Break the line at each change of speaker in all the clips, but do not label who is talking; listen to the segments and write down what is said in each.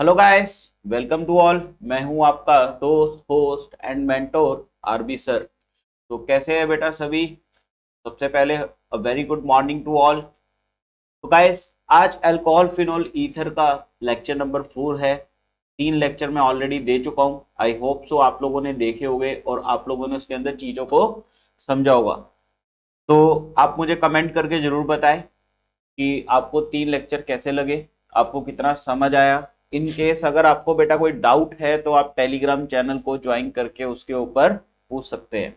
Hello guys, welcome to all. मैं हूं आपका दोस्त, host and mentor RB sir. तो कैसे है बेटा सभी? सबसे पहले a very good morning to all. तो गाइस, आज अल्कोहल फिनोल ईथर का लेक्चर नंबर 4 है। 3 लेक्चर मैं ऑलरेडी दे चुका हूं। आई होप सो आप लोगों ने देखे होंगे और आप लोगों ने उसके अंदर चीजों को समझा होगा। तो आप मुझे कमेंट करके जरूर बताएं कि आपको 3 लेक्चर कैसे लगे, आपको कितना समझ आया। इन केस अगर आपको बेटा कोई डाउट है तो आप टेलीग्राम चैनल को ज्वाइन करके उसके ऊपर पूछ सकते हैं।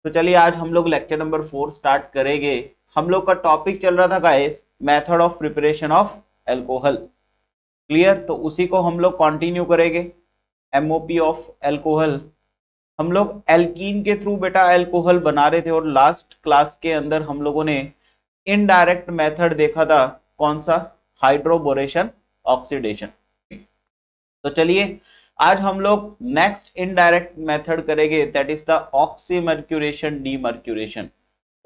तो चलिए आज हम लोग लेक्चर नंबर 4 स्टार्ट करेंगे। हम लोग का टॉपिक चल रहा था guys, method of preparation of alcohol. Clear? तो उसी को हम लोग कंटिन्यू करेंगे। MOP of alcohol. हम लोग एल्कीन के थ्रू बेटा एल्कोहल बना रहे थे और लास्ट क्लास के अंदर हम लोगों ने इनडायरेक्ट मेथड देखा था। कौन सा? Hydroboration oxidation. तो चलिए आज हम लोग नेक्स्ट इनडायरेक्ट मेथड करेंगे, that is the oxymercuration demercuration.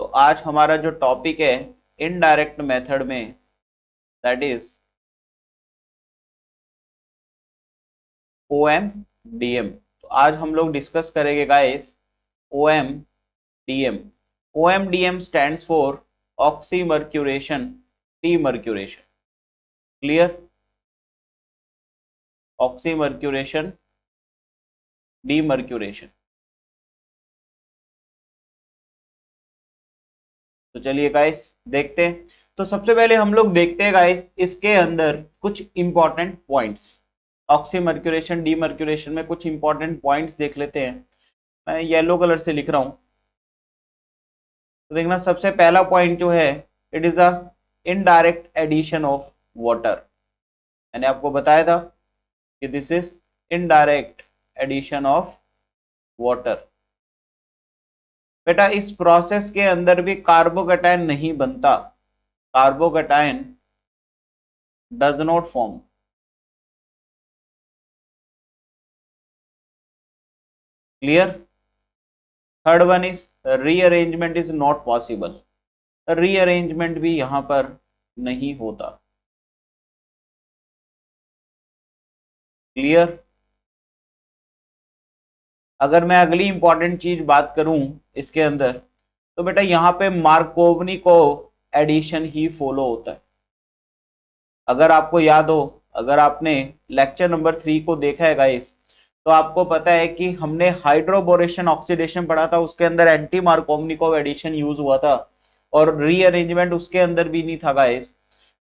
तो आज हमारा जो टॉपिक है इनडायरेक्ट मेथड में, दैट इज ओएम डीएम। तो आज हम लोग डिस्कस करेंगे guys OM DM. OM DM stands for oxymercuration demercuration. Clear? Oxymercuration demercuration. तो चलिए गाइस देखते हैं। तो सबसे पहले हम लोग देखते हैं गाइस इसके अंदर कुछ इंपॉर्टेंट पॉइंट्स। ऑक्सीमर्क्यूरेशन डीमर्क्यूरेशन में कुछ इंपॉर्टेंट पॉइंट्स देख लेते हैं। मैं येलो कलर से लिख रहा हूं। तो देखना सबसे पहला पॉइंट जो है, it is the indirect addition of water. मैंने आपको बताया था कि this is indirect addition of water. बेटा इस प्रोसेस के अंदर भी कार्बोकैटायन नहीं बनता। Carbocation does not form. Clear? Third one is rearrangement is not possible. Rearrangement भी यहां पर नहीं होता। क्लियर? अगर मैं अगली इंपॉर्टेंट चीज बात करूं इसके अंदर, तो बेटा यहां पे मार्कोवनी को एडिशन ही फॉलो होता है। अगर आपको याद हो, अगर आपने लेक्चर नंबर 3 को देखा है गाइस, तो आपको पता है कि हमने हाइड्रोबोरेशन ऑक्सीडेशन पढ़ा था, उसके अंदर एंटी मार्कोवनिकोव एडिशन यूज हुआ था और रीअरेंजमेंट उसके अंदर भी नहीं था गाइस।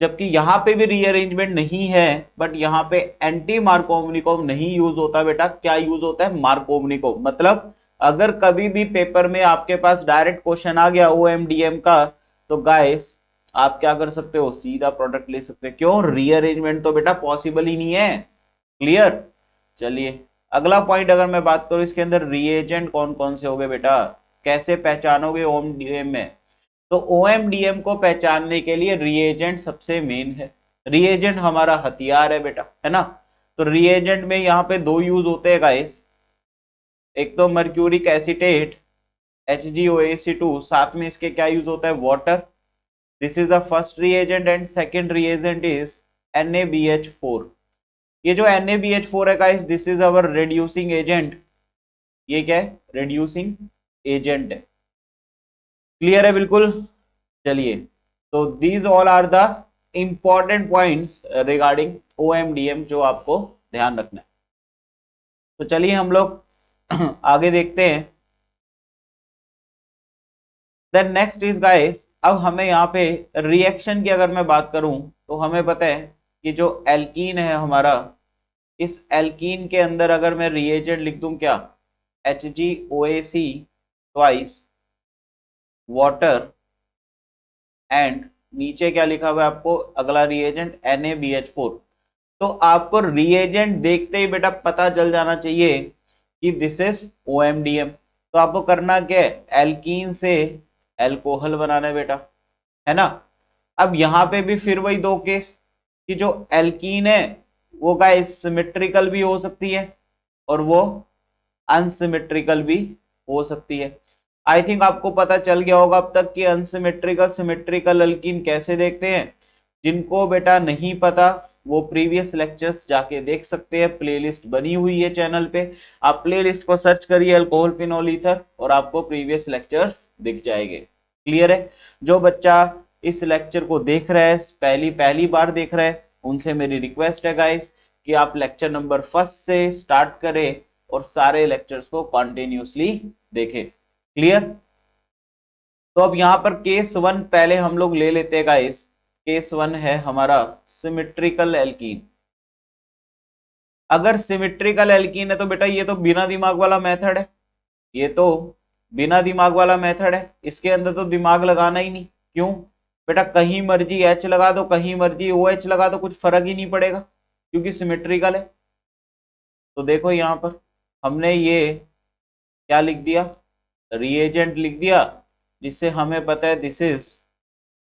जबकि यहाँ पे भी रीअरेंजमेंट नहीं है, बट यहाँ पे एंटी मार्कोवनिकोव नहीं यूज होता बेटा। क्या यूज होता है? मार्कोवनिकोव। मतलब अगर कभी भी पेपर में आपके पास डायरेक्ट क्वेश्चन आ गया ओएमडीएम का, तो गाइस आप क्या कर सकते हो? सीधा प्रोडक्ट ले सकते हो। क्यों? रीअरेंजमेंट तो बेटा पॉसिबल ही नहीं है। क्लियर? चलिए अगला पॉइंट अगर मैं बात करूं, इसके अंदर रिएजेंट कौन कौन से हो गए बेटा, कैसे पहचानोगे ओएमडीएम में? तो ओएमडीएम को पहचानने के लिए रिएजेंट सबसे मेन है। रिएजेंट हमारा हथियार है बेटा, है ना? तो रिएजेंट में यहाँ पे 2 यूज होते हैं गाइस। एक तो मर्क्यूरिक एसिटेट HgOAc2, साथ में इसके क्या यूज होता है? Water. This is the first reagent and second reagent is NaBH4। ये जो NaBH4 है guys, this is our reducing agent. ये क्या है? रिड्यूसिंग एजेंट है। क्लियर है बिल्कुल? चलिए, तो these all are the important points regarding OMDM जो आपको ध्यान रखना है। तो चलिए हम लोग आगे देखते हैं। देन नेक्स्ट इज गाइस, अब हमें यहाँ पे रिएक्शन की अगर मैं बात करूं, तो हमें पता है कि जो एल्कीन है हमारा, इस एल्कीन के अंदर अगर मैं रिएजेंट लिख दूं क्या? HgOAc ट्वाइस वाटर एंड नीचे क्या लिखा हुआ है आपको? अगला रिएजेंट NaBH4। तो आपको रिएजेंट देखते ही बेटा पता चल जाना चाहिए कि दिस इज ओएमडीएम। तो आपको करना क्या है? एल्कीन से एल्कोहल बनाना है बेटा, है ना? अब यहां पे भी फिर वही 2 केस कि जो एल्कीन है वो गाइस सिमेट्रिकल भी हो सकती है और वो अनसिमेट्रिकल भी हो सकती है। आई थिंक आपको पता चल गया होगा अब तक कि अनसिमेट्रिकल सिमेट्रिकल एल्कीन कैसे देखते हैं। जिनको बेटा नहीं पता वो प्रीवियस लेक्चर्स जाके देख सकते हैं, प्लेलिस्ट बनी हुई है चैनल पे, आप प्लेलिस्ट को सर्च करिए अल्कोहल फिनोल ईथर और आपको प्रीवियस लेक्चर्स दिख जाएंगे। क्लियर है? जो बच्चा इस लेक्चर को देख रहा है, पहली बार देख रहा है, उनसे मेरी रिक्वेस्ट है गाइस कि आप लेक्चर नंबर 1 से स्टार्ट करें और सारे लेक्चर्स को कॉन्टिन्यूसली देखें। क्लियर? तो अब यहाँ पर केस 1 पहले हम लोग ले लेते हैं गाइस। केस 1 है हमारा सिमेट्रिकल एल्कीन। अगर सिमेट्रिकल एल्कीन है तो बेटा ये तो बिना दिमाग वाला मेथड है, ये तो बिना दिमाग वाला मेथड है, इसके अंदर तो दिमाग लगाना ही नहीं। क्यों बेटा? कहीं मर्जी H लगा दो, कहीं मर्जी OH लगा दो, कुछ फर्क ही नहीं पड़ेगा क्योंकि सिमेट्रिकल है। तो देखो यहाँ पर हमने ये क्या लिख दिया, रिएजेंट लिख दिया, जिससे हमें पता है दिस इज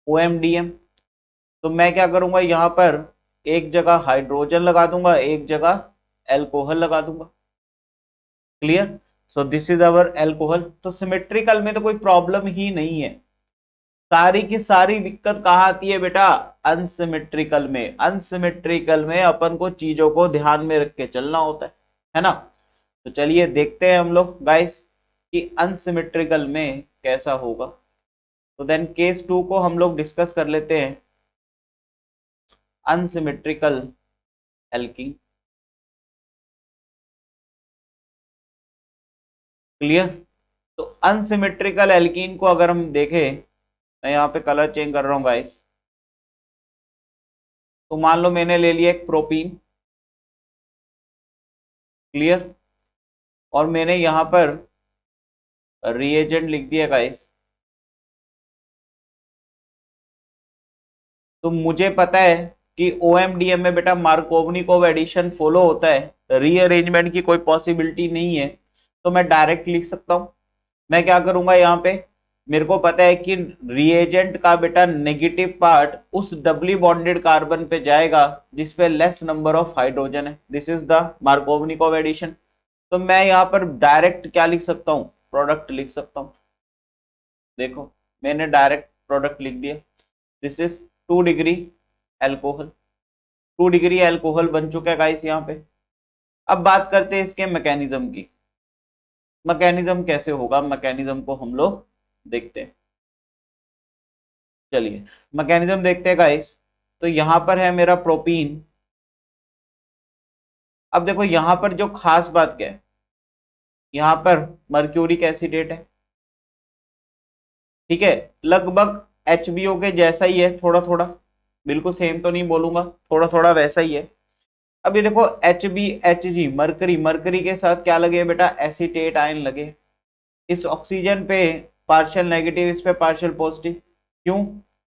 OMDM। तो मैं क्या करूंगा, यहाँ पर एक जगह हाइड्रोजन लगा दूंगा, एक जगह एल्कोहल लगा दूंगा। Clear? So this is our alcohol. तो सिमेट्रिकल में तो कोई प्रॉब्लम ही नहीं है। सारी की सारी दिक्कत कहाँ आती है बेटा? अनसिमेट्रिकल में। अनसिमेट्रिकल में अपन को चीजों को ध्यान में रख के चलना होता है ना? तो चलिए देखते हैं हम लोग गाइस कि अनसिमेट्रिकल में कैसा होगा। तो देन केस 2 को हम लोग डिस्कस कर लेते हैं, अनसिमेट्रिकल एल्कीन। क्लियर? तो अनसिमेट्रिकल एल्कीन को अगर हम देखें, मैं यहाँ पे कलर चेंज कर रहा हूँ गाइस। तो मान लो मैंने ले लिया एक प्रोपीन। क्लियर? और मैंने यहाँ पर रिएजेंट लिख दिया गाइस। तो मुझे पता है कि OMDM में बेटा मार्कोवनिकोव एडिशन फॉलो होता है, रीअरेंजमेंट की कोई पॉसिबिलिटी नहीं है। तो मैं डायरेक्ट लिख सकता हूं। मैं क्या करूंगा, यहाँ पे मेरे को पता है कि रिएजेंट का बेटा नेगेटिव पार्ट उस डबली बॉन्डेड कार्बन पे जाएगा जिसपे लेस नंबर ऑफ हाइड्रोजन है। This is the Markovnikov addition. तो मैं यहाँ पर डायरेक्ट क्या लिख सकता हूँ, प्रोडक्ट लिख सकता हूँ। देखो मैंने डायरेक्ट प्रोडक्ट लिख दिया, this is 2 degree alcohol. 2 degree alcohol बन चुका है गाइस यहाँ पे। अब बात करते हैं इसके मैकेनिज्म की। मैकेनिज्म कैसे होगा, मैकेनिज्म को हम लोग देखते हैं। चलिए मैकेनिज्म देखते हैं गाइस। तो यहां पर है मेरा प्रोपीन। अब देखो यहां पर जो खास बात क्या है, यहां पर मर्क्यूरिक एसिडेट है। ठीक है, लगभग HBO के जैसा ही है, थोड़ा थोड़ा, बिल्कुल सेम तो नहीं बोलूंगा, थोड़ा थोड़ा वैसा ही है। अभी देखो HbHg मरकरी, मरकरी के साथ क्या लगे बेटा, एसीटेट आयन लगे। इस ऑक्सीजन पे पार्शियल नेगेटिव, इस पे पार्शियल पॉजिटिव। क्यों?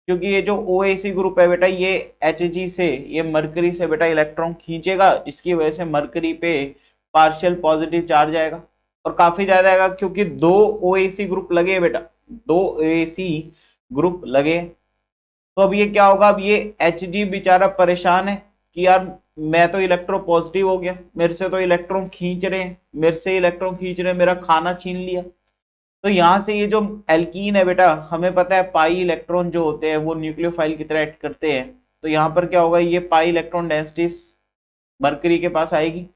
क्योंकि ये जो OAC ग्रुप है बेटा, ये Hg से, ये मरकरी से बेटा इलेक्ट्रॉन खींचेगा, जिसकी वजह से मरकरी पे पार्शियल पॉजिटिव चार्ज आएगा और काफी ज्यादा आएगा, क्योंकि 2 OAC ग्रुप लगे बेटा, 2 OAC ग्रुप लगे। तो अब ये क्या होगा, अब ये Hg बेचारा परेशान है कि यार मैं तो इलेक्ट्रो पॉजिटिव हो गया, मेरे से तो इलेक्ट्रॉन खींच रहे हैं, मेरे से इलेक्ट्रॉन खींच रहे हैं, मेरा खाना छीन लिया। तो यहां से ये जो एल्कीन है बेटा, हमें पता है पाई इलेक्ट्रॉन जो होते हैं वो न्यूक्लियोफाइल की तरह एक्ट करते हैं। तो यहाँ पर क्या होगा, ये पाई इलेक्ट्रॉन डेंसिटी मरकरी के पास आएगी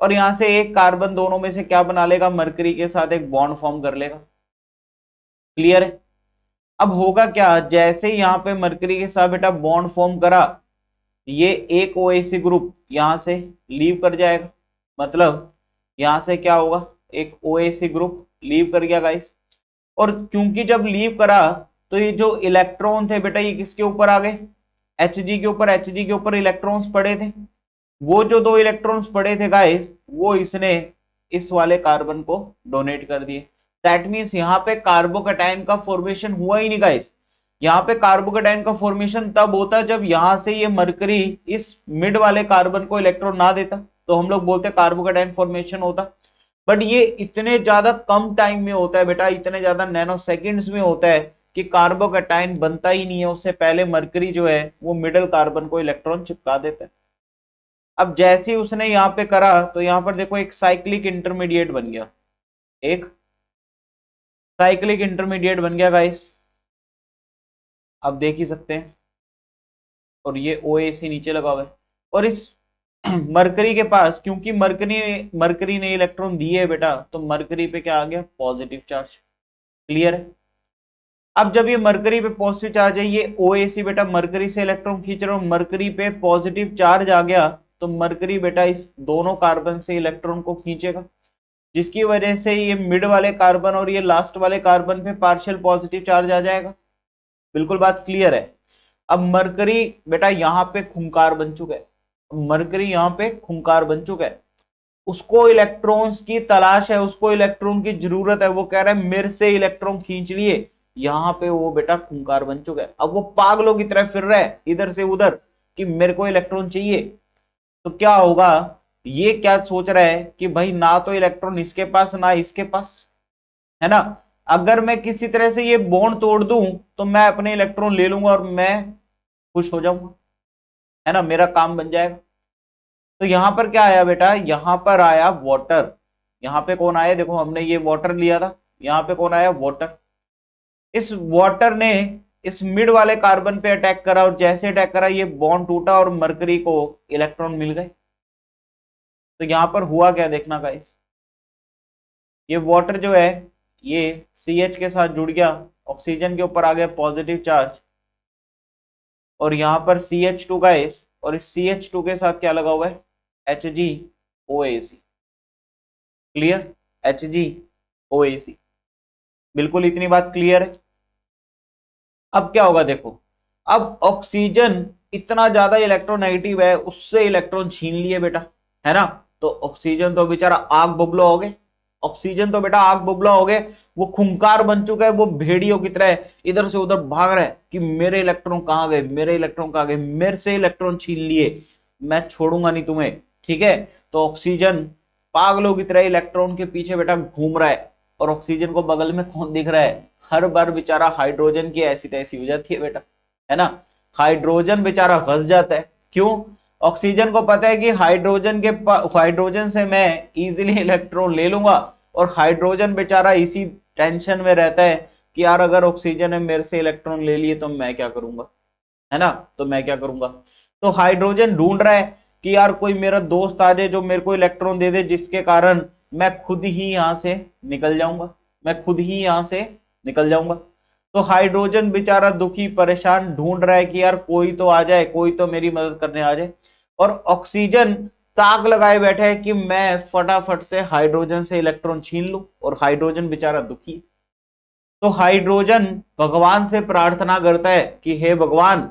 और यहाँ से एक कार्बन दोनों में से क्या बना लेगा, मरकरी के साथ एक बॉन्ड फॉर्म कर लेगा। क्लियर है? अब होगा क्या, जैसे यहाँ पे मरकरी के साथ बेटा बॉन्ड फॉर्म करा, ये एक OAC ग्रुप यहां से लीव कर जाएगा। मतलब यहां से क्या होगा, एक OAC ग्रुप लीव कर गया गाइस। और क्योंकि जब लीव करा तो ये जो इलेक्ट्रॉन थे बेटा, ये किसके ऊपर आ गए, Hg के ऊपर। Hg के ऊपर इलेक्ट्रॉन्स पड़े थे, वो जो 2 इलेक्ट्रॉन्स पड़े थे गाइस, वो इसने इस वाले कार्बन को डोनेट कर दिए। दैट मीन्स यहाँ पे कार्बोकैटायन का फॉर्मेशन हुआ ही नहीं गाइस। यहाँ पे कार्बोकैटायन का फॉर्मेशन तब होता जब यहां से ये मरकरी इस मिड वाले कार्बन को इलेक्ट्रॉन ना देता, तो हम लोग बोलते कार्बोकैटायन फॉर्मेशन होता। बट ये इतने ज्यादा कम टाइम में होता है बेटा, इतने ज्यादा नैनो सेकेंड्स में होता है कि कार्बोकैटायन बनता ही नहीं है, उससे पहले मरकरी जो है वो मिडल कार्बन को इलेक्ट्रॉन चिपका देता है। अब जैसे ही उसने यहाँ पे करा तो यहाँ पर देखो एक साइक्लिक इंटरमीडिएट बन गया, एक साइक्लिक इंटरमीडिएट बन गया गाइस, आप देख ही सकते हैं। और ये OAC नीचे लगा हुआ है। और इस मरकरी के पास, क्योंकि मरकरी ने इलेक्ट्रॉन दिए है बेटा, तो मरकरी पे क्या आ गया, पॉजिटिव चार्ज। क्लियर है। अब जब ये मरकरी पे पॉजिटिव चार्ज है, ये ओएसी बेटा मरकरी से इलेक्ट्रॉन खींच रहा हूं, मरकरी पे पॉजिटिव चार्ज आ गया, तो मरकरी बेटा इस दोनों कार्बन से इलेक्ट्रॉन को खींचेगा, जिसकी वजह से ये मिड वाले कार्बन और ये लास्ट वाले कार्बन पे पार्शियल पॉजिटिव चार्ज आ जाएगा। बिल्कुल बात क्लियर है। अब मरकरी बेटा यहाँ पे खूंखार बन चुका है, मरकरी यहाँ पे खूंखार बन चुका है, उसको इलेक्ट्रॉन्स की तलाश है, उसको इलेक्ट्रॉन की जरूरत है, वो कह रहा है मेरे से इलेक्ट्रॉन खींच लिए, यहाँ पे वो बेटा खूंखार बन चुका है। अब वो पागलों की तरह फिर रहा है इधर से उधर कि मेरे को इलेक्ट्रॉन चाहिए। तो क्या होगा, ये क्या सोच रहा है कि भाई ना तो इलेक्ट्रॉन इसके पास ना इसके पास, है ना, अगर मैं किसी तरह से ये बॉन्ड तोड़ दूं तो मैं अपने इलेक्ट्रॉन ले लूंगा और मैं खुश हो जाऊंगा, है ना, मेरा काम बन जाएगा। तो यहां पर क्या आया बेटा, यहां पर आया वाटर। यहां पे कौन आया, देखो हमने ये वाटर लिया था, यहां पे कौन आया, वाटर। इस वाटर ने इस मिड वाले कार्बन पे अटैक करा, और जैसे अटैक करा ये बॉन्ड टूटा और मरकरी को इलेक्ट्रॉन मिल गए। तो यहां पर हुआ क्या देखना गाइस, ये वाटर जो है ये CH के साथ जुड़ गया, ऑक्सीजन के ऊपर आ गया पॉजिटिव चार्ज, और यहां पर CH2 गाइस, और इस CH2 के साथ क्या लगा हुआ है, HgOAC। Clear, HgOAC। बिल्कुल इतनी बात क्लियर है। अब क्या होगा देखो, अब ऑक्सीजन इतना ज्यादा इलेक्ट्रोनेगेटिव है, उससे इलेक्ट्रॉन छीन लिए बेटा, है ना, तो ऑक्सीजन तो बेचारा आग बबूला हो गए, ऑक्सीजन तो बेटा आग बबूला हो गए, वो खूंखार बन चुका है, वो भेड़ियों की तरह इधर से उधर भाग रहा है कि मेरे इलेक्ट्रॉन कहां गए, मेरे इलेक्ट्रॉन कहां गए, मेरे से इलेक्ट्रॉन छीन लिए, मैं छोड़ूंगा नहीं तुम्हें। ठीक है, तो ऑक्सीजन पागलों की तरह इलेक्ट्रॉन के पीछे बेटा घूम रहा है, और ऑक्सीजन को बगल में कौन दिख रहा है, हर बार बेचारा हाइड्रोजन की ऐसी तैसी हो जाती है बेटा, है ना, हाइड्रोजन बेचारा फंस जाता है। क्यों, ऑक्सीजन को पता है कि हाइड्रोजन से मैं इजीली इलेक्ट्रॉन ले लूंगा, और हाइड्रोजन बेचारा इसी टेंशन में रहता है कि यार अगर ऑक्सीजन ने मेरे से इलेक्ट्रॉन ले लिए तो मैं क्या करूंगा, है ना, तो मैं क्या करूंगा। तो हाइड्रोजन ढूंढ रहा है कि यार कोई मेरा दोस्त आ जाए जो मेरे को इलेक्ट्रॉन दे दे, जिसके कारण मैं खुद ही यहां से निकल जाऊंगा, मैं खुद ही यहां से निकल जाऊंगा। तो हाइड्रोजन बेचारा दुखी परेशान ढूंढ रहा है कि यार कोई तो आ जाए, कोई तो मेरी मदद करने आ जाए, और ऑक्सीजन ताक लगाए बैठा है कि मैं फटाफट से हाइड्रोजन से इलेक्ट्रॉन छीन लूं, और हाइड्रोजन बेचारा दुखी। तो हाइड्रोजन भगवान से प्रार्थना करता है कि हे भगवान,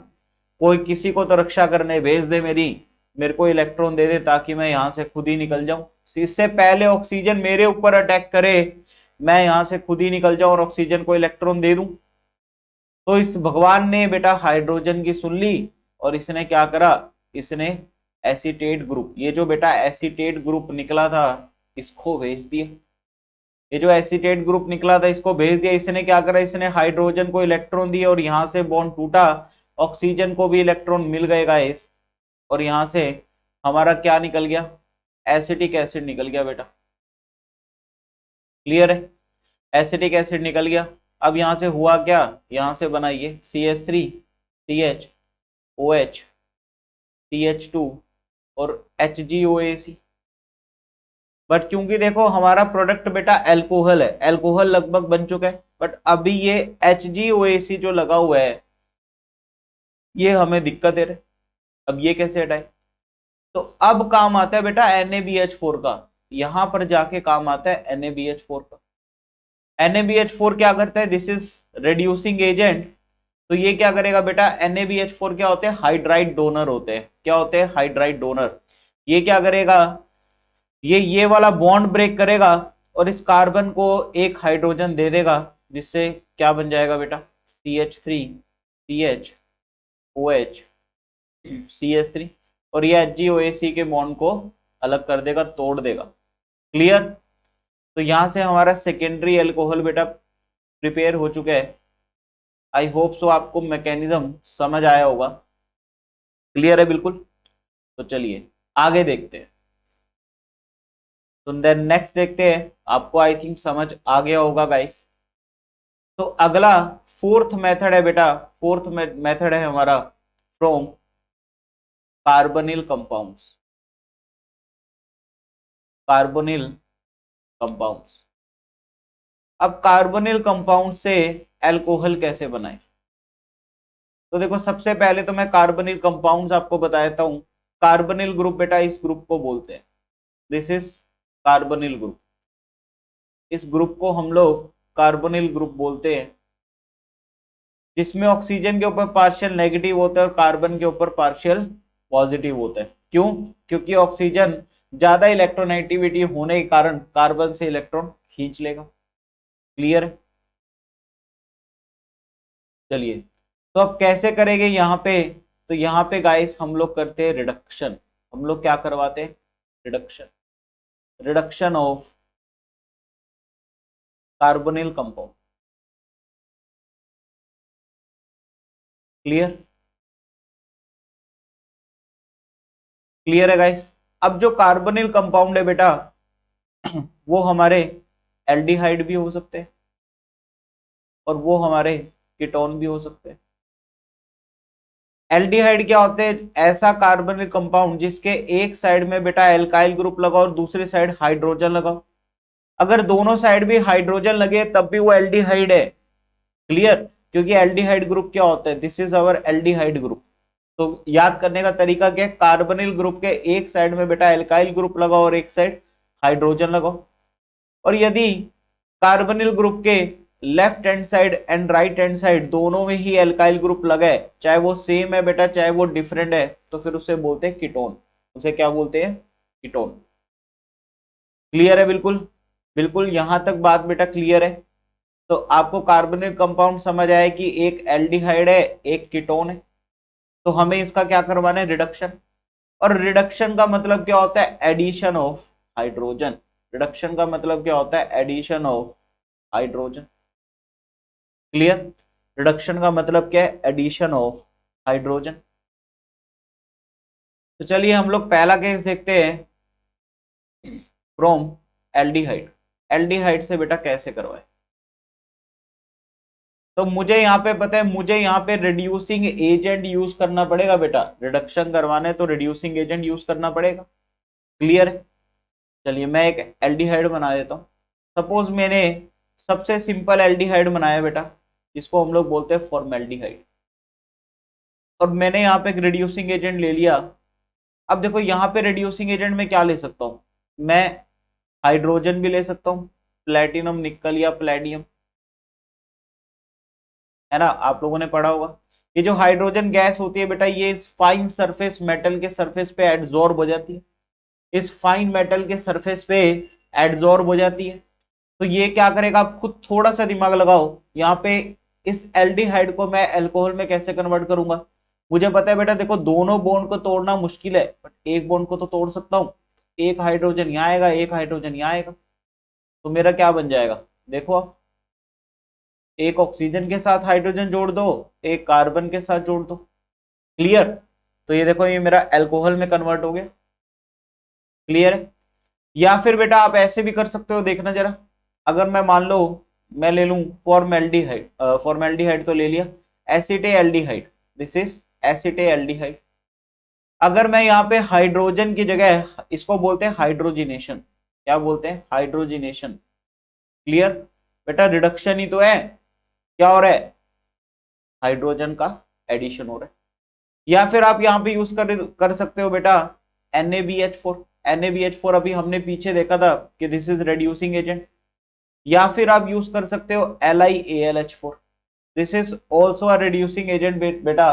कोई किसी को तो रक्षा करने भेज दे मेरी, मेरे को इलेक्ट्रॉन दे दे ताकि मैं यहां से खुद ही निकल जाऊं, इससे पहले ऑक्सीजन मेरे ऊपर अटैक करे, मैं यहां से खुद ही निकल जाऊं और ऑक्सीजन को इलेक्ट्रॉन दे दूं। तो इस भगवान ने बेटा हाइड्रोजन की सुन ली, और इसने क्या करा, इसने एसीटेट ग्रुप, ये जो बेटा एसीटेट ग्रुप निकला था इसको भेज दिया, ये जो एसीटेट ग्रुप निकला था इसको भेज दिया। इसने क्या करा, इसने हाइड्रोजन को इलेक्ट्रॉन दिया और यहां से बॉन्ड टूटा, ऑक्सीजन को भी इलेक्ट्रॉन मिल गए गाइस, और यहां से हमारा क्या निकल गया, एसिटिक एसिड निकल गया बेटा। क्लियर है, एसिटिक एसिड निकल गया। अब यहां से हुआ क्या, यहां से बनाइए CH3 CH OH CH2 और HgOAC। बट क्योंकि देखो हमारा प्रोडक्ट बेटा एल्कोहल है, एल्कोहल लगभग बन चुका है, बट अभी ये HgOAC जो लगा हुआ है ये हमें दिक्कत दे रहा है। अब ये कैसे हटाए, तो अब काम आता है बेटा NaBH4 का, यहां पर जाके काम आता है NaBH4 का। NaBH4 क्या करता है, दिस इज रिड्यूसिंग एजेंट। तो ये क्या करेगा बेटा, NaBH4 क्या होते हैं, हाइड्राइड डोनर होते हैं। क्या होते हैं, हाइड्राइड डोनर। ये क्या करेगा, ये वाला बॉन्ड ब्रेक करेगा और इस कार्बन को एक हाइड्रोजन दे देगा, जिससे क्या बन जाएगा बेटा, CH3 CH OH CH3, और ये HgOAC के बॉन्ड को अलग कर देगा, तोड़ देगा। क्लियर, तो यहां से हमारा सेकेंडरी एल्कोहल बेटा प्रिपेयर हो चुका है। आई होप सो आपको मैकेनिज्म समझ आया होगा। क्लियर है बिल्कुल, तो चलिए आगे देखते हैं। तो देन नेक्स्ट देखते हैं, आपको आई थिंक समझ आ गया होगा गाइस। तो अगला फोर्थ मेथड है बेटा, फोर्थ मेथड है हमारा from carbonyl compounds, carbonyl compounds. अब कार्बोनिल कंपाउंड से अल्कोहल कैसे बनाएं? तो देखो सबसे पहले तो मैं कार्बोनिल कंपाउंड्स आपको बता देता हूं। कार्बोनिल ग्रुप बेटा इस ग्रुप को बोलते हैं, दिस इज कार्बोनिल ग्रुप। इस ग्रुप को हम लोग कार्बोनिल ग्रुप बोलते हैं, जिसमें ऑक्सीजन के ऊपर पार्शियल नेगेटिव होता है और कार्बन के ऊपर पार्शियल पॉजिटिव होता है। क्यों? क्योंकि ऑक्सीजन ज्यादा इलेक्ट्रोनेगेटिविटी होने के कारण कार्बन से इलेक्ट्रॉन खींच लेगा। क्लियर है? चलिए, तो अब कैसे करेंगे यहाँ पे? तो यहाँ पे गाइस हम लोग करते हैं रिडक्शन। हम लोग क्या करवाते हैं? Reduction, reduction of carbonyl compound. Clear? Clear है गाइस? अब जो कार्बोनिल कंपाउंड है बेटा वो हमारे एल्डिहाइड भी हो सकते हैं और वो हमारे कीटोन भी हो सकते हैं। एल्डिहाइड क्या होते हैं? ऐसा कार्बोनिल कंपाउंड जिसके एक साइड में बेटा एल्काइल ग्रुप लगा और दूसरी साइड हाइड्रोजन लगा। अगर दोनों साइड भी हाइड्रोजन लगे तब भी वो एल्डिहाइड है। क्लियर? क्योंकि एल्डिहाइड ग्रुप क्या होता है? This is our aldehyde group. तो याद करने का तरीका क्या है? कार्बोनिल ग्रुप के एक साइड में बेटा एल्काइल ग्रुप लगा और एक साइड हाइड्रोजन लगा। और यदि कार्बोनिल ग्रुप के left hand side and right hand side दोनों में ही एल्काइल ग्रुप लगा है, चाहे वो सेम है बेटा चाहे वो डिफरेंट है, तो फिर उसे बोलते हैं कीटोन। उसे क्या बोलते हैं? कीटोन। क्लियर है? बिल्कुल बिल्कुल, यहां तक बात बेटा क्लियर है? तो आपको कार्बोनिल कंपाउंड समझ आया कि एक एल्डिहाइड है एक कीटोन है। तो हमें इसका क्या करवाना है? रिडक्शन। और रिडक्शन का मतलब क्या होता है? Addition of hydrogen. रिडक्शन का मतलब क्या होता है? Addition of hydrogen. Clear? Reduction का मतलब क्या है? Addition of hydrogen. तो चलिए हम लोग पहला केस देखते हैं, फ्रॉम एल्डिहाइड। एल्डिहाइड से बेटा कैसे करवाए? तो मुझे यहाँ पे पता है, मुझे यहाँ पे रिड्यूसिंग एजेंट यूज करना पड़ेगा बेटा। रिडक्शन करवाने तो रिड्यूसिंग एजेंट यूज करना पड़ेगा। क्लियर है? चलिए मैं एक एल्डिहाइड बना देता हूँ। सपोज मैंने सबसे सिंपल एल्डिहाइड बनाया बेटा, जिसको हम लोग बोलते हैं फॉर्मेल्डिहाइड। और मैंने यहाँ पे एक रिड्यूसिंग एजेंट ले लिया। अब देखो यहाँ पे रिड्यूसिंग एजेंट में क्या ले सकता हूँ? मैं हाइड्रोजन भी ले सकता हूँ, प्लेटिनम निकल या प्लेडियम, है ना? आप लोगों ने पढ़ा होगा। ये जो हाइड्रोजन गैस होती है बेटा, ये इस फाइन सरफेस मेटल के सरफेस पे एडजॉर्ब हो जाती है। इस फाइन मेटल के सरफेस पे एडजॉर्ब हो जाती है। तो ये क्या करेगा? आप खुद थोड़ा सा दिमाग लगाओ यहाँ पे। इस एल्डिहाइड को मैं अल्कोहल में कैसे कन्वर्ट करूंगा? मुझे पता है बेटा, देखो दोनों बॉन्ड को तोड़ना मुश्किल है, बट एक बॉन्ड को तो तोड़ सकता हूँ। एक हाइड्रोजन यहाँ आएगा, एक हाइड्रोजन यहाँ आएगा, तो मेरा क्या बन जाएगा? देखो आप, एक ऑक्सीजन के साथ हाइड्रोजन जोड़ दो, एक कार्बन के साथ जोड़ दो। क्लियर? तो ये देखो, ये मेरा अल्कोहल में कन्वर्ट हो गया। क्लियर है? या फिर बेटा आप ऐसे भी कर सकते हो, देखना जरा। अगर मैं मान लो मैं ले लूं फॉर्मेल्डिहाइड, फॉर्मेल्डिहाइड तो ले लिया, एसिटेल्डिहाइड, दिस इज एसिटेल्डिहाइड। अगर मैं यहाँ पे हाइड्रोजन की जगह, इसको बोलते हैं हाइड्रोजिनेशन। क्या बोलते हैं? हाइड्रोजिनेशन। क्लियर? बेटा रिडक्शन ही तो है। क्या हो रहा है? हाइड्रोजन का एडिशन हो रहा है। या फिर आप यहाँ पे यूज कर सकते हो बेटा NaBH4। NaBH4 अभी हमने पीछे देखा था कि दिस इज रेड्यूसिंग एजेंट। या फिर आप यूज कर सकते हो LiAlH4, this is also a reducing agent बेटा।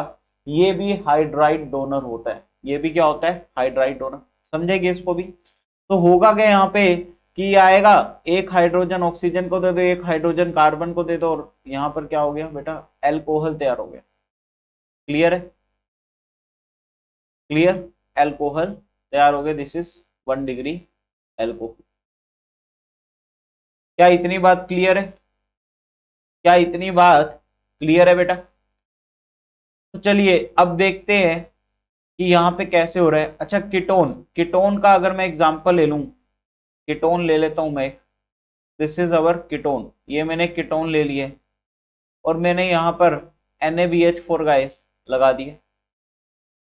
ये भी हाइड्राइड डोनर होता है। ये भी क्या होता है? Hydride donor. समझेंगे इसको भी? तो होगा क्या यहाँ पे कि आएगा, एक हाइड्रोजन ऑक्सीजन को दे दो, एक हाइड्रोजन कार्बन को दे दो, और यहाँ पर क्या हो गया बेटा? अल्कोहल तैयार हो गया। क्लियर है? क्लियर? अल्कोहल तैयार हो गया। This is 1 degree alcohol. क्या इतनी बात क्लियर है? क्या इतनी बात क्लियर है बेटा? तो चलिए अब देखते हैं कि यहाँ पे कैसे हो रहा है। अच्छा, कीटोन, कीटोन का अगर मैं एग्जांपल ले लूं, कीटोन ले लेता हूं मैं एक। This is our ketone. ये मैंने कीटोन ले लिए और मैंने यहाँ पर NaBH4 गैस लगा दिए।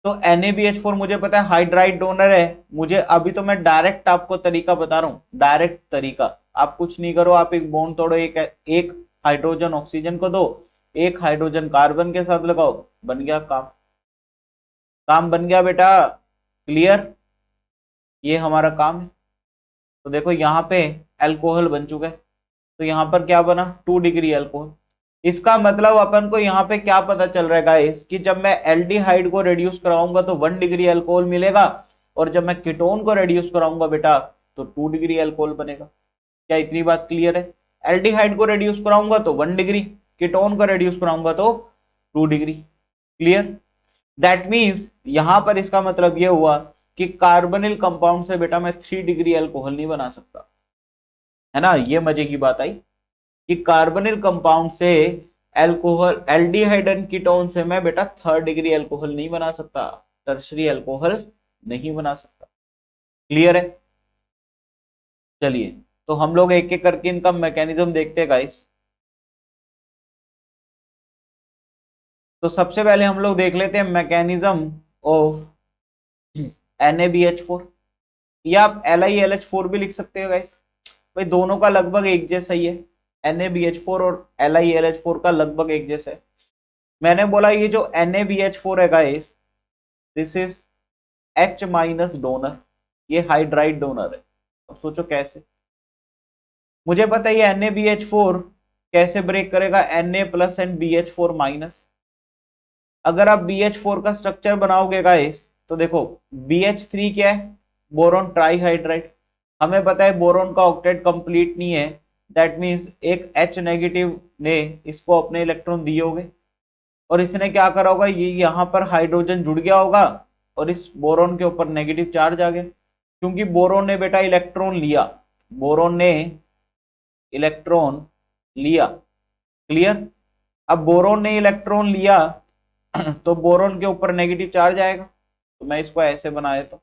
तो NaBH4 मुझे पता है हाइड्राइड डोनर है। मुझे अभी तो मैं डायरेक्ट आपको तरीका बता रहा हूँ, डायरेक्ट तरीका। आप कुछ नहीं करो, आप एक बॉन्ड तोड़ो, एक हाइड्रोजन ऑक्सीजन को दो, एक हाइड्रोजन कार्बन के साथ लगाओ, बन गया काम। काम बन गया बेटा, क्लियर। ये हमारा काम है। तो देखो यहाँ पे अल्कोहल बन चुका है। तो यहाँ पर क्या बना, 2 डिग्री अल्कोहल। इसका मतलब अपन को यहाँ पे क्या पता चल रहा है गाइस, कि जब मैं एल्डिहाइड को रिड्यूस कराऊंगा तो 1 डिग्री अल्कोहल मिलेगा, और जब मैं कीटोन को रिड्यूस कराऊंगा बेटा तो 2 डिग्री अल्कोहल बनेगा। क्या इतनी बात क्लियर है? एल्डिहाइड को रिड्यूस कराऊंगा तो 1 डिग्री, कीटोन को रिड्यूस कराऊंगा तो 2 डिग्री। क्लियर? दैट मीन्स यहां पर इसका मतलब यह हुआ कि कार्बोनिल कंपाउंड से बेटा मैं 3 डिग्री अल्कोहल नहीं बना सकता, है ना। ये मजे की बात आई कि कार्बोनिल कंपाउंड से अल्कोहल, एल्डिहाइड एंड कीटोन से मैं बेटा 3rd डिग्री अल्कोहल नहीं बना सकता, टर्शरी अल्कोहल नहीं बना सकता। क्लियर है? चलिए, तो हम लोग एक एक करके इनका मैकेनिज्म देखते हैं गाइस। तो सबसे पहले हम लोग देख लेते हैं मैकेनिज्म ऑफ NaBH4, या आप LiLH4 भी लिख सकते हो गाइस। भाई दोनों का लगभग एक जैसा ही है, NaBH4 और LiLH4 का लगभग एक जैसा है। मैंने बोला ये जो NaBH4 है guys, this is H minus donor, ये हाइड्राइड डोनर है। अब सोचो कैसे। मुझे पता है ये NaBH4 कैसे ब्रेक करेगा, Na plus and BH4 minus. अगर आप BH4 का स्ट्रक्चर बनाओगे गाइस, तो देखो BH3 क्या है, बोरोन ट्राईहाइड्राइड। हमें पता है बोरोन का ऑक्टेट कंप्लीट नहीं है, दैट मींस एक H नेगेटिव ने इसको अपने इलेक्ट्रॉन दिए होंगे, और इसने क्या करा होगा, ये यहाँ पर हाइड्रोजन जुड़ गया होगा और इस बोरोन के ऊपर नेगेटिव चार्ज आ गया, क्योंकि बोरोन ने बेटा इलेक्ट्रॉन लिया, बोरोन ने इलेक्ट्रॉन लिया। क्लियर? अब बोरोन ने इलेक्ट्रॉन लिया तो बोरोन के ऊपर नेगेटिव चार्ज आएगा, तो मैं इसको ऐसे बना देता हूं।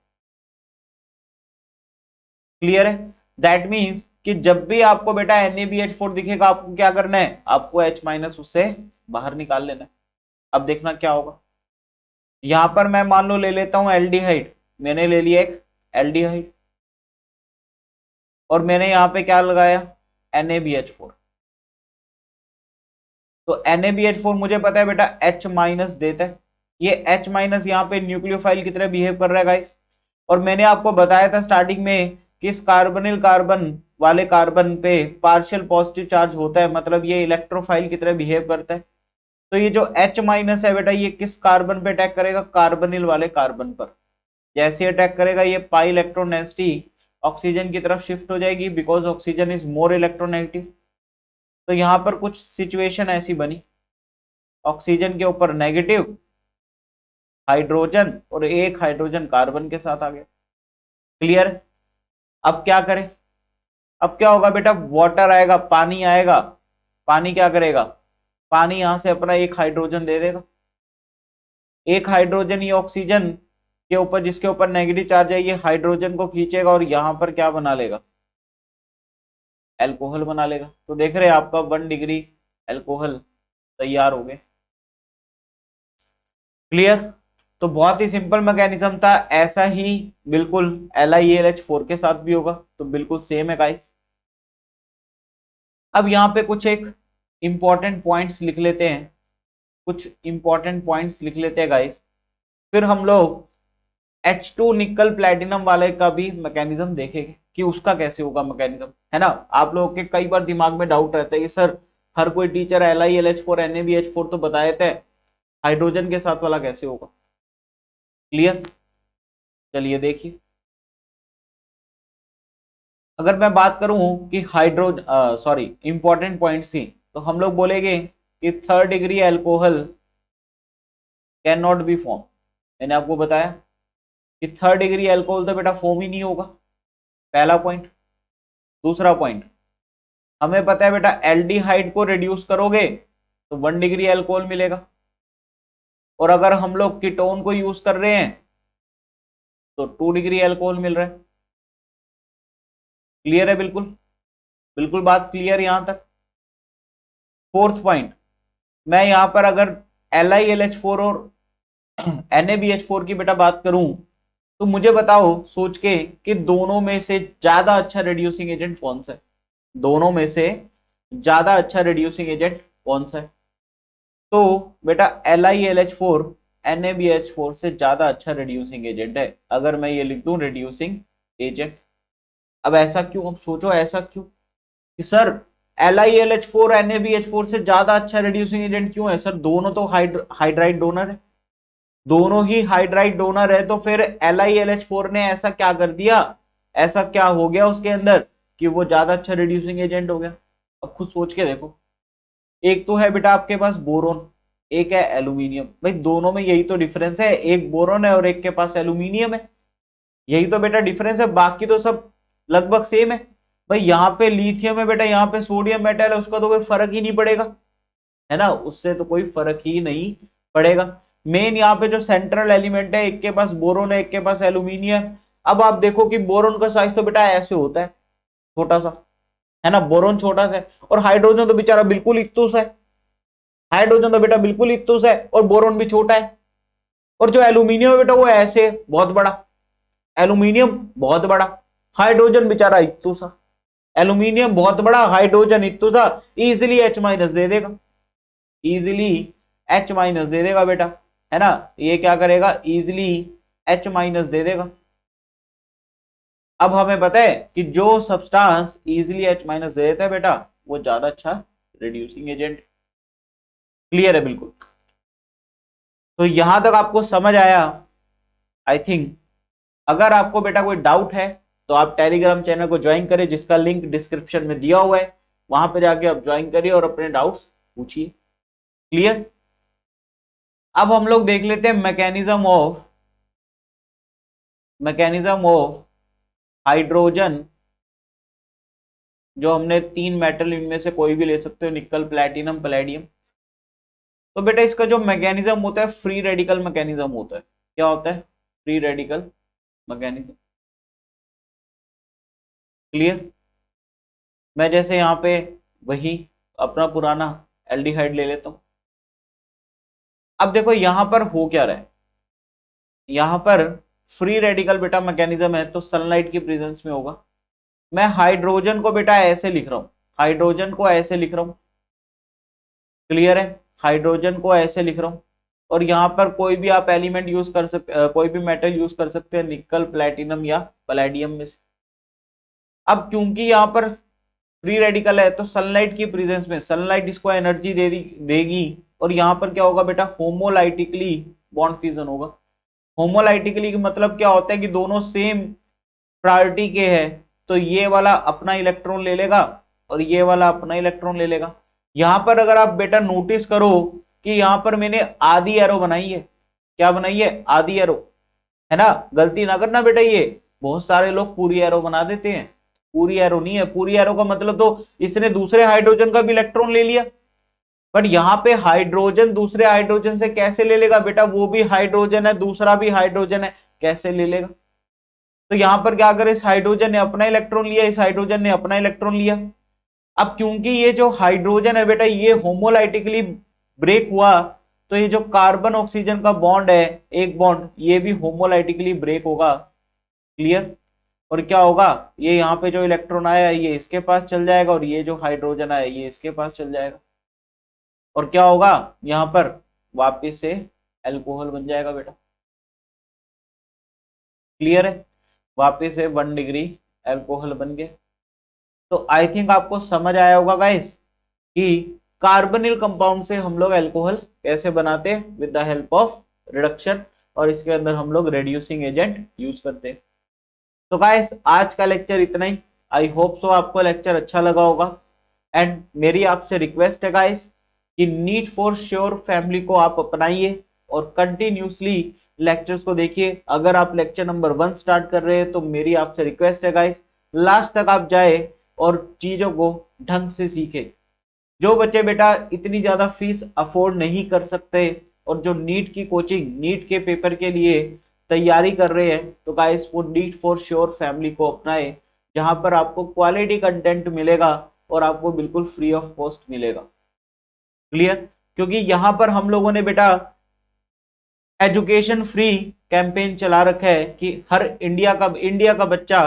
क्लियर है? दैट मीन्स कि जब भी आपको बेटा NaBH4 दिखेगा, आपको क्या करना है, आपको H माइनस उससे बाहर निकाल लेना है। अब देखना क्या होगा। यहां पर मैं मान लो ले लेता हूं एल्डिहाइड, मैंने ले लिया एक एल्डिहाइड, और मैंने यहां पे क्या लगाया, NaBH4। तो NaBH4 मुझे पता है बेटा H माइनस देता है, ये H माइनस यहाँ पे न्यूक्लियोफाइल की तरह बिहेव कर रहा है गाइस। और मैंने आपको बताया था स्टार्टिंग में कि इस कार्बोनिल कार्बन वाले कार्बन पे पार्शियल पॉजिटिव चार्ज होता है, मतलब ये इलेक्ट्रोफाइल की तरह बिहेव करता है। तो ये जो H माइनस है बेटा, ये किस कार्बन पे अटैक करेगा, कार्बोनिल वाले कार्बन पर। जैसे अटैक करेगा, ये पाई इलेक्ट्रॉन डेंसिटी ऑक्सीजन की तरफ शिफ्ट हो जाएगी, because oxygen is more electronegative. तो यहां पर कुछ सिचुएशन ऐसी बनी, ऑक्सीजन के ऊपर नेगेटिव हाइड्रोजन और एक हाइड्रोजन कार्बन के साथ आ गया। क्लियर? अब क्या करें, अब क्या होगा बेटा, वाटर आएगा, पानी आएगा। पानी क्या करेगा, पानी यहां से अपना एक हाइड्रोजन दे देगा, एक हाइड्रोजन ये ऑक्सीजन के ऊपर, जिसके ऊपर नेगेटिव चार्ज है, ये हाइड्रोजन को खींचेगा और यहां पर क्या बना लेगा, अल्कोहल बना लेगा। तो देख रहे हैं आपका 1 डिग्री अल्कोहल तैयार हो गए। क्लियर? तो बहुत ही सिंपल मैकेनिज्म था, ऐसा ही बिल्कुल LiAlH4 के साथ भी होगा, तो बिल्कुल सेम है गाइस। अब यहाँ पे कुछ एक इंपॉर्टेंट पॉइंट्स लिख लेते हैं, कुछ इंपॉर्टेंट पॉइंट्स लिख लेते हैं गाइस, फिर हम लोग H2 निकल प्लेटिनम वाले का भी मैकेनिज्म देखेंगे कि उसका कैसे होगा मैकेनिज्म, है ना। आप लोगों के कई बार दिमाग में डाउट रहता है कि सर हर कोई टीचर LiLH4 NaBH4 तो बताए थे, हाइड्रोजन के साथ वाला कैसे होगा। क्लियर? चलिए देखिए, अगर मैं बात करूं कि सॉरी इंपॉर्टेंट पॉइंट्स ही, तो हम लोग बोलेंगे कि 3rd degree alcohol can not be form. मैंने आपको बताया कि 3rd डिग्री अल्कोहल तो बेटा फॉर्म ही नहीं होगा, पहला पॉइंट। दूसरा पॉइंट, हमें पता है बेटा एल्डिहाइड को रिड्यूस करोगे तो 1 डिग्री अल्कोहल मिलेगा, और अगर हम लोग कीटोन को यूज कर रहे हैं तो 2 डिग्री अल्कोहल मिल रहा है। क्लियर है? बिल्कुल बिल्कुल बात क्लियर यहां तक। फोर्थ पॉइंट, मैं यहां पर अगर LiLH4 और NaBH4 की बेटा बात करूं तो मुझे बताओ सोच के कि दोनों में से ज्यादा अच्छा रिड्यूसिंग एजेंट कौन सा है। दोनों में से ज्यादा अच्छा रिड्यूसिंग एजेंट कौन सा है। तो बेटा LiLH4 NaBH4 से ज्यादा अच्छा रिड्यूसिंग एजेंट है। अगर मैं ये लिख दूं रिड्यूसिंग एजेंट, अब ऐसा क्यों, अब सोचो ऐसा क्यों कि सर LiLH4 NaBH4 से ज्यादा अच्छा रिड्यूसिंग एजेंट क्यों है। सर दोनों तो हाइड्राइड डोनर है, दोनों ही हाइड्राइड डोनर है, तो फिर LiLH4 ने ऐसा क्या कर दिया, ऐसा क्या हो गया उसके अंदर कि वो ज्यादा अच्छा रिड्यूसिंग एजेंट हो गया। अब खुद सोच के देखो, एक तो है बेटा आपके पास बोरोन, एक है एल्यूमिनियम। भाई दोनों में यही तो डिफरेंस है, एक बोरोन है और एक के पास एल्यूमिनियम है, यही तो बेटा डिफरेंस है, बाकी तो सब लगभग सेम है। भाई यहाँ पे लिथियम है बेटा, यहाँ पे सोडियम मेटल है, उसका तो कोई फर्क ही नहीं पड़ेगा, है ना, उससे तो कोई फर्क ही नहीं पड़ेगा। मेन यहाँ पे जो सेंट्रल एलिमेंट है, एक के पास बोरोन है एक के पास एल्यूमिनियम। अब आप देखो कि बोरोन का साइज तो बेटा ऐसे होता है, छोटा सा, है ना, बोरोन छोटा सा है, और हाइड्रोजन तो बेचारा बिल्कुल इत्तुस है, हाइड्रोजन तो बेटा बिल्कुल इत्तुस है और बोरोन भी छोटा है। और जो एल्यूमिनियम है बेटा वो ऐसे बहुत बड़ा, एल्यूमिनियम बहुत बड़ा, हाइड्रोजन बेचारा इत्तुसा, एल्यूमिनियम बहुत बड़ा, हाइड्रोजन इत्तुसा, इजिली H- दे देगा, इजिली H- दे देगा बेटा, है ना, ये क्या करेगा, इजिली H- दे देगा। अब हमें पता है कि जो सब्सटेंस इजिली H- दे देता है बेटा वो ज्यादा अच्छा रिड्यूसिंग एजेंट। क्लियर है बिल्कुल। तो यहां तक आपको समझ आया आई थिंक। अगर आपको बेटा कोई डाउट है तो आप टेलीग्राम चैनल को ज्वाइन करें, जिसका लिंक डिस्क्रिप्शन में दिया हुआ है, वहां पे जाके आप ज्वाइन करिए और अपने डाउट्स पूछिए। क्लियर। अब हम लोग देख लेते हैं मैकेनिज्म ऑफ हाइड्रोजन। जो हमने तीन मेटल, इनमें से कोई भी ले सकते हो, निकल, प्लैटिनम, पैलेडियम। तो बेटा इसका जो मैकेनिज्म होता है फ्री रेडिकल मैकेनिज्म होता है। क्या होता है, फ्री रेडिकल मैकेनिज्म। क्लियर। मैं जैसे यहाँ पे वही अपना पुराना एल्डिहाइड ले लेता हूं। अब देखो यहां पर हो क्या रहा है, यहां पर फ्री रेडिकल बेटा मैकेनिज्म है तो सनलाइट की प्रेजेंस में होगा। मैं हाइड्रोजन को बेटा ऐसे लिख रहा हूं, हाइड्रोजन को ऐसे लिख रहा हूं। क्लियर है, हाइड्रोजन को ऐसे लिख रहा हूं। और यहां पर कोई भी आप एलिमेंट यूज कर सकते, कोई भी मेटल यूज कर सकते हैं, निकल, प्लैटिनम या पैलेडियम में से। अब क्योंकि यहाँ पर फ्री रेडिकल है तो सनलाइट की प्रेजेंस में सनलाइट इसको एनर्जी देगी, और यहाँ पर क्या होगा बेटा, होमोलाइटिकली बॉन्ड फ्यूजन होगा। होमोलाइटिकली का मतलब क्या होता है कि दोनों सेम प्रायोरिटी के हैं, तो ये वाला अपना इलेक्ट्रॉन ले लेगा और ये वाला अपना इलेक्ट्रॉन ले लेगा। यहां पर अगर आप बेटा नोटिस करो कि यहां पर मैंने आधी एरो बनाई है। क्या बनाई है, आधी एरो, है ना, गलती ना करना बेटा, ये बहुत सारे लोग पूरी एरो बना देते हैं। पूरी एरो नहीं है, पूरी एरो का मतलब तो इसने दूसरे हाइड्रोजन का भी इलेक्ट्रॉन ले लिया। बट यहाँ पे हाइड्रोजन दूसरे हाइड्रोजन से कैसे ले लेगा बेटा, वो भी हाइड्रोजन है दूसरा भी हाइड्रोजन है, कैसे ले लेगा। तो यहां पर क्या करे, इस हाइड्रोजन ने अपना इलेक्ट्रॉन लिया, इस हाइड्रोजन ने अपना इलेक्ट्रॉन लिया। अब क्योंकि ये जो हाइड्रोजन है बेटा ये होमोलाइटिकली ब्रेक हुआ, तो ये जो कार्बन ऑक्सीजन का बॉन्ड है, एक बॉन्ड, ये भी होमोलाइटिकली ब्रेक होगा। क्लियर। और क्या होगा, ये यहाँ पे जो इलेक्ट्रॉन आया ये इसके पास चल जाएगा और ये जो हाइड्रोजन आया ये इसके पास चल जाएगा। और क्या होगा, यहाँ पर वापिस से एल्कोहल बन जाएगा बेटा। क्लियर है, वापिस से 1 डिग्री एल्कोहल बन गए। तो आई थिंक आपको समझ आया होगा गाइस कि कार्बोनिल कंपाउंड से हम लोग अल्कोहल कैसे बनाते हैं with the help of reduction, और इसके अंदर हम लोग रेड्यूसिंग एजेंट यूज करते हैं। तो गाइस आज का लेक्चर इतना ही। आई होप सो आपको लेक्चर अच्छा लगा होगा। एंड मेरी आपसे रिक्वेस्ट है गाइस कि नीट फॉर श्योर फैमिली को आप अपनाइए और कंटिन्यूसली लेक्चर्स को देखिए। अगर आप लेक्चर नंबर 1 स्टार्ट कर रहे हैं तो मेरी आपसे रिक्वेस्ट है गाइस लास्ट तक आप जाए और चीजों को ढंग से सीखे। जो बच्चे बेटा इतनी ज्यादा फीस अफोर्ड नहीं कर सकते और जो नीट की कोचिंग, नीट के पेपर के लिए तैयारी कर रहे हैं, तो गाइस वो नीट फॉर श्योर फैमिली को अपनाए, जहां पर आपको क्वालिटी कंटेंट मिलेगा और आपको बिल्कुल फ्री ऑफ कॉस्ट मिलेगा। क्लियर। क्योंकि यहां पर हम लोगों ने बेटा एजुकेशन फ्री कैंपेन चला रखा है कि हर इंडिया का बच्चा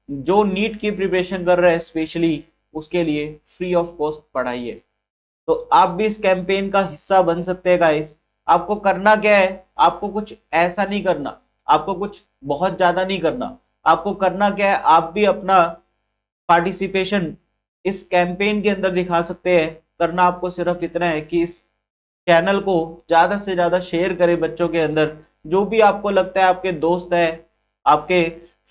जो नीट की प्रिपरेशन कर रहा है स्पेशली उसके लिए फ्री ऑफ कॉस्ट पढ़ाई है। तो आप भी इस कैंपेन का हिस्सा बन सकते हैं गाइस। आपको करना क्या है, आपको कुछ ऐसा नहीं करना, आपको कुछ बहुत ज्यादा नहीं करना। आपको करना क्या है, आप भी अपना पार्टिसिपेशन इस कैंपेन के अंदर दिखा सकते हैं। करना आपको सिर्फ इतना है कि इस चैनल को ज्यादा से ज्यादा शेयर करें बच्चों के अंदर। जो भी आपको लगता है आपके दोस्त है, आपके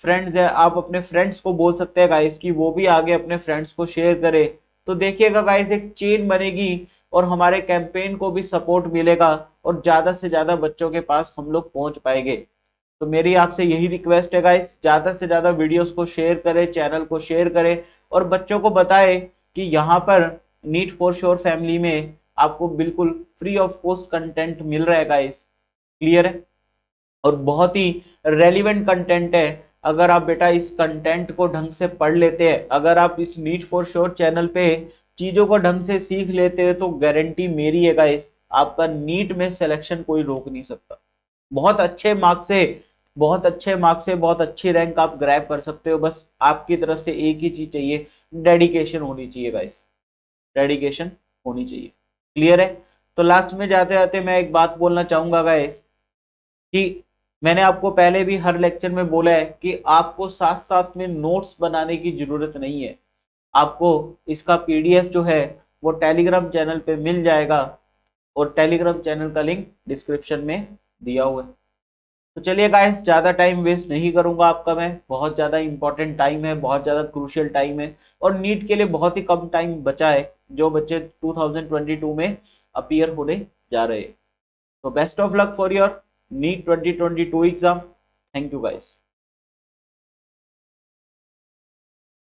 फ्रेंड्स है, आप अपने फ्रेंड्स को बोल सकते हैं गाइस कि वो भी आगे अपने फ्रेंड्स को शेयर करे। तो देखिएगा गाइस एक चेन बनेगी और हमारे कैंपेन को भी सपोर्ट मिलेगा और ज्यादा से ज्यादा बच्चों के पास हम लोग पहुंच पाएंगे। तो मेरी आपसे यही रिक्वेस्ट है गाइस, ज्यादा से ज्यादा वीडियोस को शेयर करें, चैनल को शेयर करें और बच्चों को बताएं कि यहाँ पर नीट फॉर श्योर फैमिली में आपको बिल्कुल फ्री ऑफ कॉस्ट कंटेंट मिल रहा है गाइस। क्लियर है? और बहुत ही रेलिवेंट कंटेंट है। अगर आप बेटा इस कंटेंट को ढंग से पढ़ लेते हैं, अगर आप इस नीट फॉर श्योर चैनल पे चीजों को ढंग से सीख लेते हैं तो गारंटी मेरी है गाइस, आपका नीट में सिलेक्शन कोई रोक नहीं सकता। बहुत अच्छे मार्क्स से बहुत अच्छे मार्क्स से बहुत अच्छी रैंक आप ग्रैब कर सकते हो। बस आपकी तरफ से एक ही चीज चाहिए, डेडिकेशन होनी चाहिए गाइस, डेडिकेशन होनी चाहिए। क्लियर है? तो लास्ट में जाते जाते मैं एक बात बोलना चाहूंगा गाइस कि मैंने आपको पहले भी हर लेक्चर में बोला है कि आपको साथ साथ में नोट्स बनाने की जरूरत नहीं है। आपको इसका पीडीएफ जो है वो टेलीग्राम चैनल पे मिल जाएगा और टेलीग्राम चैनल का लिंक डिस्क्रिप्शन में दिया हुआ है। तो चलिए गाइस, ज़्यादा टाइम वेस्ट नहीं करूंगा आपका मैं। बहुत ज़्यादा इंपॉर्टेंट टाइम है, बहुत ज़्यादा क्रूशियल टाइम है और नीट के लिए बहुत ही कम टाइम बचा है जो बच्चे 2022 में अपीयर होने जा रहे हैं। तो best of luck for your NEET 2022 exam. Thank you guys.